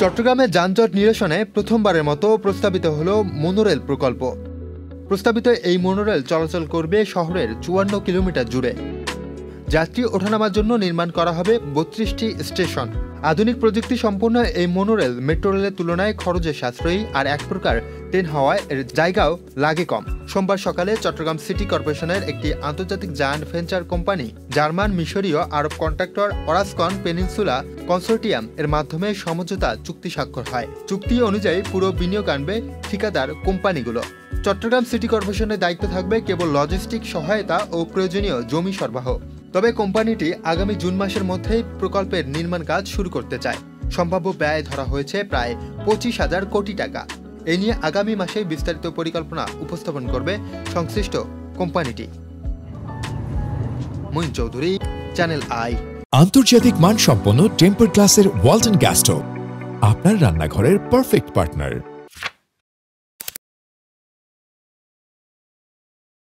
চট্টগ্রামে যানজট নিরসনে প্রথমবারের মতো প্রস্তাবিত হলো মনোরেল প্রকল্প। প্রস্তাবিত এই মনোরেল চলাচল করবে শহরের ৫৪ কিলোমিটার জুড়ে। যাত্রী ওঠানামার জন্য নির্মাণ করা হবে ৩২টি স্টেশন। আধুনিক প্রযুক্তি সম্পন্ন এই মনোরেল মেট্রো রেলের তুলনায় খরচে সাশ্রয়ী, আর এক প্রকার ট্রেন হওয়ায় এর জায়গাও লাগে কম। সোমবার সকালে চট্টগ্রাম সিটি কর্পোরেশনের একটি আন্তর্জাতিক জায়ান্ট ভেঞ্চার কোম্পানি জার্মান মিশরীয় আরব কন্ট্রাক্টর অরাসকন পেনিনসুলা কনসোর্টিয়াম এর মাধ্যমে সমঝোতা চুক্তি স্বাক্ষর হয়। চুক্তি অনুযায়ী পুরো বিনিয়োগ আনবে ঠিকাদার কোম্পানিগুলো। চট্টগ্রাম সিটি কর্পোরেশনের দায়িত্ব থাকবে কেবল লজিস্টিক সহায়তা ও প্রয়োজনীয় জমি সরবরাহ। তবে কোম্পানিটি আগামী জুন মাসের মধ্যেই প্রকল্পের নির্মাণ কাজ শুরু করতে চায়। সম্ভাব্য ব্যয় ধরা হয়েছে প্রায় ২৫,০০০ কোটি টাকা। এ নিয়ে আগামী মাসে বিস্তারিত পরিকল্পনা উপস্থাপন করবে সংশ্লিষ্ট কোম্পানিটি। Moin Chowdhury, Channel I. আন্তর্জাতিক মানসম্পন্ন টেম্পার গ্লাসের ওয়ালটন গ্যাস স্টোভ, আপনার রান্নাঘরের পারফেক্ট পার্টনার।